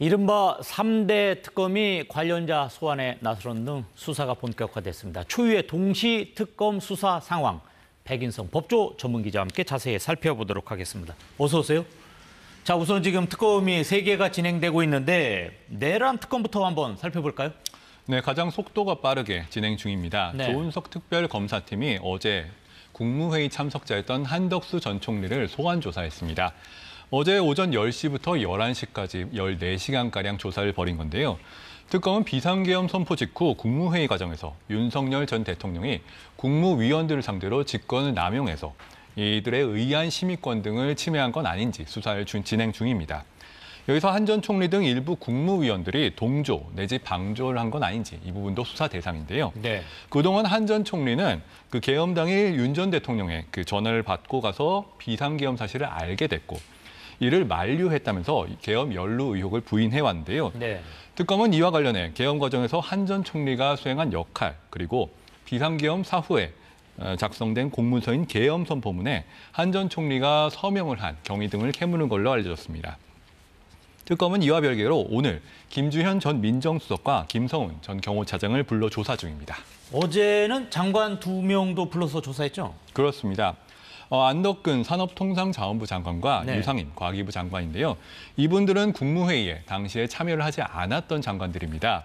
이른바 3대 특검이 관련자 소환에 나서는 등 수사가 본격화됐습니다. 초유의 동시 특검 수사 상황, 백인성 법조 전문기자와 함께 자세히 살펴보도록 하겠습니다. 어서 오세요. 자, 우선 지금 특검이 3개가 진행되고 있는데 내란 특검부터 한번 살펴볼까요? 네, 가장 속도가 빠르게 진행 중입니다. 네. 조은석 특별검사팀이 어제 국무회의 참석자였던 한덕수 전 총리를 소환 조사했습니다. 어제 오전 10시부터 11시까지 14시간가량 조사를 벌인 건데요. 특검은 비상계엄 선포 직후 국무회의 과정에서 윤석열 전 대통령이 국무위원들을 상대로 직권을 남용해서 이들의 의안 심의권 등을 침해한 건 아닌지 수사를 진행 중입니다. 여기서 한 전 총리 등 일부 국무위원들이 동조 내지 방조를 한 건 아닌지 이 부분도 수사 대상인데요. 네. 그동안 한 전 총리는 그 계엄 당일 윤 전 대통령의 그 전화를 받고 가서 비상계엄 사실을 알게 됐고 이를 만류했다면서 계엄 연루 의혹을 부인해왔는데요. 네. 특검은 이와 관련해 계엄 과정에서 한 전 총리가 수행한 역할 그리고 비상계엄 사후에 작성된 공문서인 계엄 선포문에 한 전 총리가 서명을 한 경위 등을 캐무는 걸로 알려졌습니다. 특검은 이와 별개로 오늘 김주현 전 민정수석과 김성훈 전 경호차장을 불러 조사 중입니다. 어제는 장관 2명도 불러서 조사했죠? 그렇습니다. 안덕근 산업통상자원부 장관과 네. 유상임 과기부 장관인데요. 이분들은 국무회의에 당시에 참여를 하지 않았던 장관들입니다.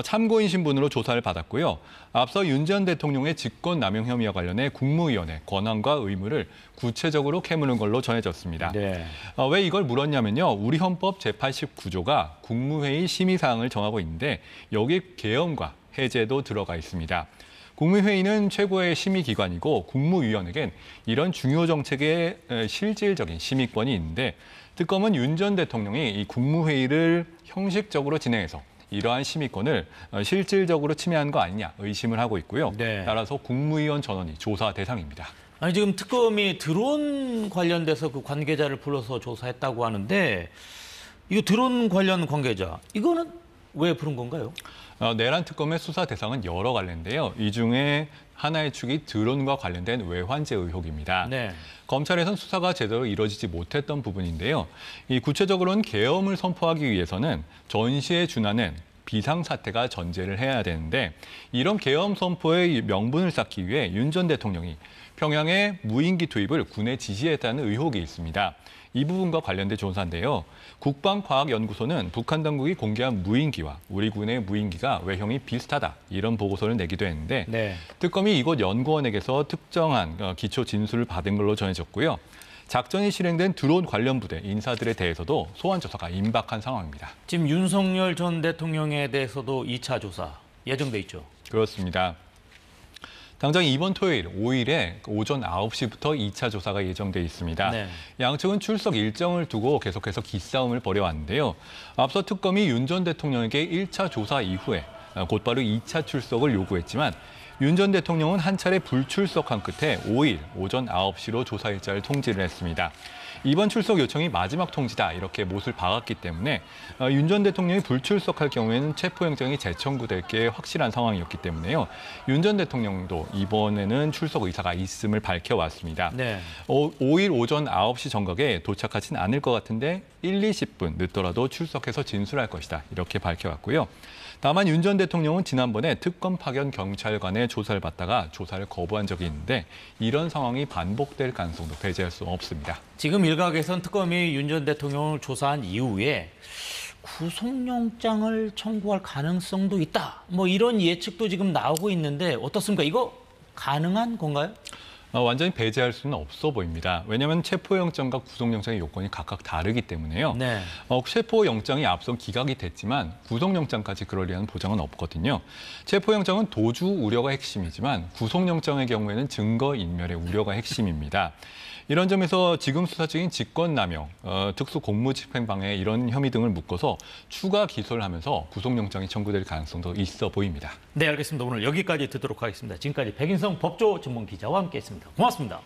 참고인 신분으로 조사를 받았고요. 앞서 윤 전 대통령의 직권남용 혐의와 관련해 국무위원회 권한과 의무를 구체적으로 캐무는 걸로 전해졌습니다. 네. 왜 이걸 물었냐면요. 우리 헌법 제89조가 국무회의 심의사항을 정하고 있는데 여기 계엄과 해제도 들어가 있습니다. 국무회의는 최고의 심의기관이고 국무위원에겐 이런 중요 정책의 실질적인 심의권이 있는데 특검은 윤 전 대통령이 이 국무회의를 형식적으로 진행해서 이러한 심의권을 실질적으로 침해한 거 아니냐 의심을 하고 있고요. 네. 따라서 국무위원 전원이 조사 대상입니다. 아니, 지금 특검이 드론 관련돼서 그 관계자를 불러서 조사했다고 하는데 이거 드론 관련 관계자, 이거는 왜 부른 건가요? 내란 특검의 수사 대상은 여러 갈래인데요. 이 중에 하나의 축이 드론과 관련된 외환제 의혹입니다. 네. 검찰에선 수사가 제대로 이루어지지 못했던 부분인데요. 이 구체적으로는 계엄을 선포하기 위해서는 전시에 준하는 비상사태가 전제를 해야 되는데 이런 계엄 선포의 명분을 쌓기 위해 윤 전 대통령이 평양에 무인기 투입을 군에 지시했다는 의혹이 있습니다. 이 부분과 관련된 조사인데요. 국방과학연구소는 북한 당국이 공개한 무인기와 우리 군의 무인기가 외형이 비슷하다 이런 보고서를 내기도 했는데 네. 특검이 이곳 연구원에게서 특정한 기초 진술을 받은 걸로 전해졌고요. 작전이 실행된 드론 관련 부대 인사들에 대해서도 소환 조사가 임박한 상황입니다. 지금 윤석열 전 대통령에 대해서도 2차 조사 예정돼 있죠? 그렇습니다. 당장 이번 토요일 5일에 오전 9시부터 2차 조사가 예정돼 있습니다. 네. 양측은 출석 일정을 두고 계속해서 기싸움을 벌여왔는데요. 앞서 특검이 윤 전 대통령에게 1차 조사 이후에 곧바로 2차 출석을 요구했지만 윤 전 대통령은 한 차례 불출석한 끝에 5일 오전 9시로 조사 일자를 통지를 했습니다. 이번 출석 요청이 마지막 통지다 이렇게 못을 박았기 때문에 윤 전 대통령이 불출석할 경우에는 체포영장이 재청구될 게 확실한 상황이었기 때문에요. 윤 전 대통령도 이번에는 출석 의사가 있음을 밝혀왔습니다. 네. 5일 오전 9시 정각에 도착하진 않을 것 같은데 20분 늦더라도 출석해서 진술할 것이다 이렇게 밝혀왔고요. 다만 윤 전 대통령은 지난번에 특검 파견 경찰관의 조사를 받다가 조사를 거부한 적이 있는데 이런 상황이 반복될 가능성도 배제할 수 없습니다. 지금 일각에선 특검이 윤 전 대통령을 조사한 이후에 구속영장을 청구할 가능성도 있다. 뭐 이런 예측도 지금 나오고 있는데 어떻습니까? 이거 가능한 건가요? 완전히 배제할 수는 없어 보입니다. 왜냐하면 체포영장과 구속영장의 요건이 각각 다르기 때문에요. 네. 체포영장이 앞선 기각이 됐지만 구속영장까지 그러리라는 보장은 없거든요. 체포영장은 도주 우려가 핵심이지만 구속영장의 경우에는 증거인멸의 우려가 핵심입니다. 이런 점에서 지금 수사 중인 직권남용, 특수공무집행방해 이런 혐의 등을 묶어서 추가 기소를 하면서 구속영장이 청구될 가능성도 있어 보입니다. 네, 알겠습니다. 오늘 여기까지 듣도록 하겠습니다. 지금까지 백인성 법조 전문 기자와 함께했습니다. 고맙습니다.